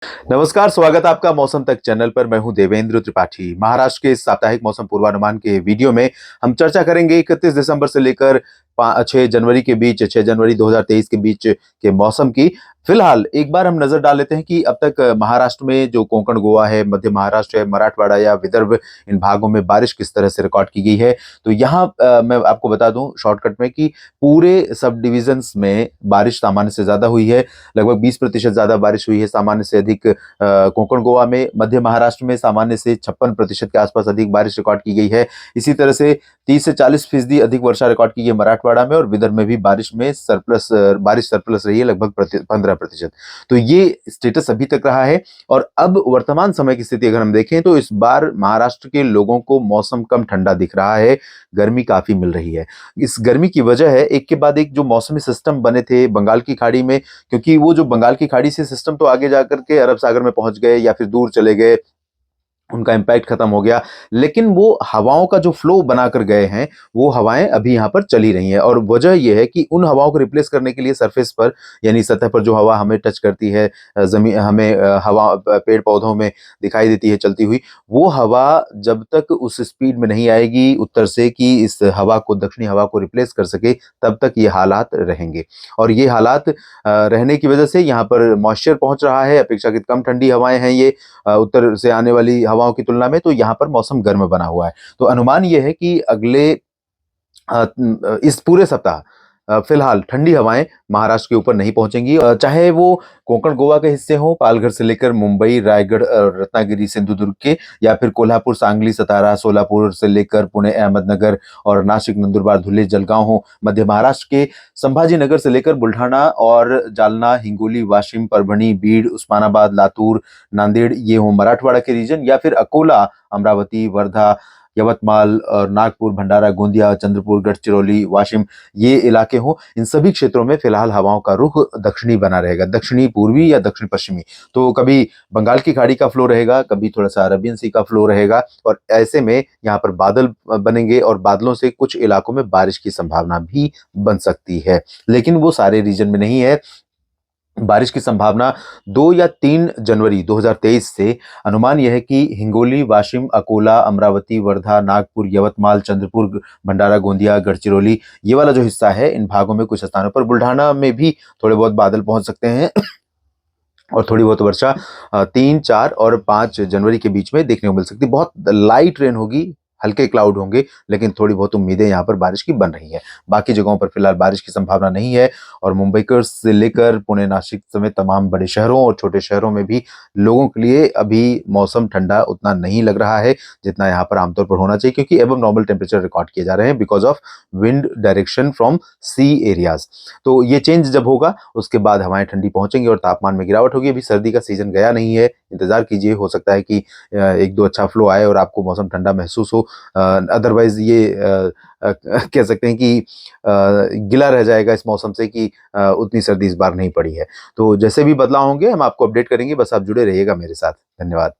नमस्कार, स्वागत है आपका मौसम तक चैनल पर। मैं हूं देवेंद्र त्रिपाठी। महाराष्ट्र के इस साप्ताहिक मौसम पूर्वानुमान के वीडियो में हम चर्चा करेंगे 31 दिसंबर से लेकर 6 जनवरी के बीच, 6 जनवरी 2023 के बीच के मौसम की। फिलहाल एक बार हम नजर डाल लेते हैं कि अब तक महाराष्ट्र में जो कोंकण, गोवा है, मध्य महाराष्ट्र है, मराठवाड़ा या विदर्भ, इन भागों में बारिश किस तरह से रिकॉर्ड की गई है। तो यहाँ मैं आपको बता दूं शॉर्टकट में कि पूरे सब डिविजन्स में बारिश सामान्य से ज्यादा हुई है। लगभग 20% ज्यादा बारिश हुई है, सामान्य से अधिक कोंकण गोवा में। मध्य महाराष्ट्र में सामान्य से 56% के आसपास अधिक बारिश रिकॉर्ड की गई है। इसी तरह से 30 से 40% अधिक वर्षा रिकॉर्ड की गई है मराठवाड़ा में, और विदर्भ में भी बारिश सरप्लस रही है, लगभग 15%। तो ये स्टेटस अभी तक रहा है। और अब वर्तमान समय की स्थिति अगर हम देखें तो इस बार महाराष्ट्र के लोगों को मौसम कम ठंडा दिख रहा है, गर्मी काफी मिल रही है। इस गर्मी की वजह है एक के बाद एक जो मौसमी सिस्टम बने थे बंगाल की खाड़ी में, क्योंकि वो जो बंगाल की खाड़ी से सिस्टम तो आगे जाकर के अरब सागर में पहुंच गए या फिर दूर चले गए, उनका इम्पैक्ट खत्म हो गया। लेकिन वो हवाओं का जो फ्लो बनाकर गए हैं, वो हवाएं अभी यहाँ पर चली रही हैं। और वजह यह है कि उन हवाओं को रिप्लेस करने के लिए सरफेस पर, यानी सतह पर जो हवा हमें टच करती है, जमीन हमें हवा पेड़ पौधों में दिखाई देती है चलती हुई, वो हवा जब तक उस स्पीड में नहीं आएगी उत्तर से कि इस हवा को, दक्षिणी हवा को रिप्लेस कर सके, तब तक ये हालात रहेंगे। और ये हालात रहने की वजह से यहाँ पर मॉइस्चर पहुंच रहा है, अपेक्षाकृत कम ठंडी हवाएं हैं ये उत्तर से आने वाली हवाओं की तुलना में। तो यहाँ पर मौसम गर्म बना हुआ है। तो अनुमान यह है कि अगले इस पूरे सप्ताह फिलहाल ठंडी हवाएं महाराष्ट्र के ऊपर नहीं पहुंचेंगी, चाहे वो कोंकण गोवा के हिस्से हो, पालघर से लेकर मुंबई, रायगढ़, रत्नागिरी, सिंधुदुर्ग के, या फिर कोल्हापुर, सांगली, सतारा, सोलापुर से लेकर पुणे, अहमदनगर और नासिक, नंदुरबार, धुले, जलगांव हो। मध्य महाराष्ट्र के संभाजीनगर से लेकर बुल्ढाना और जालना, हिंगोली, वाशिम, परभणी, बीड, उस्मानाबाद, लातूर, नांदेड़, ये हो मराठवाड़ा के रीजन, या फिर अकोला, अमरावती, वर्धा, यवतमाल और नागपुर, भंडारा, गोंदिया, चंद्रपुर, गढ़चिरौली, वाशिम, ये इलाके हों। इन सभी क्षेत्रों में फिलहाल हवाओं का रुख दक्षिणी बना रहेगा, दक्षिणी पूर्वी या दक्षिण पश्चिमी। तो कभी बंगाल की खाड़ी का फ्लो रहेगा, कभी थोड़ा सा अरबियन सी का फ्लो रहेगा, और ऐसे में यहाँ पर बादल बनेंगे और बादलों से कुछ इलाकों में बारिश की संभावना भी बन सकती है। लेकिन वो सारे रीजन में नहीं है। बारिश की संभावना 2 या 3 जनवरी 2023 से अनुमान यह है कि हिंगोली, वाशिम, अकोला, अमरावती, वर्धा, नागपुर, यवतमाल, चंद्रपुर, भंडारा, गोंदिया, गढ़चिरौली, ये वाला जो हिस्सा है, इन भागों में कुछ स्थानों पर, बुल्ढाना में भी थोड़े बहुत बादल पहुंच सकते हैं और थोड़ी बहुत वर्षा 3, 4 और 5 जनवरी के बीच में देखने को मिल सकती है। बहुत लाइट रेन होगी, हल्के क्लाउड होंगे, लेकिन थोड़ी बहुत उम्मीदें यहाँ पर बारिश की बन रही है। बाकी जगहों पर फिलहाल बारिश की संभावना नहीं है। और मुंबई को से लेकर पुणे, नासिक समेत तमाम बड़े शहरों और छोटे शहरों में भी लोगों के लिए अभी मौसम ठंडा उतना नहीं लग रहा है जितना यहाँ पर आमतौर पर होना चाहिए, क्योंकि एबव नॉर्मल टेम्परेचर रिकॉर्ड किए जा रहे हैं because of wind direction from sea areas. तो ये चेंज जब होगा उसके बाद हवाएं ठंडी पहुंचेंगी और तापमान में गिरावट होगी। अभी सर्दी का सीजन गया नहीं है, इंतजार कीजिए, हो सकता है कि एक दो अच्छा फ्लो आए और आपको मौसम ठंडा महसूस हो। अदरवाइज ये कह सकते हैं कि गिला रह जाएगा इस मौसम से कि उतनी सर्दी इस बार नहीं पड़ी है। तो जैसे भी बदलाव होंगे हम आपको अपडेट करेंगे, बस आप जुड़े रहिएगा मेरे साथ। धन्यवाद।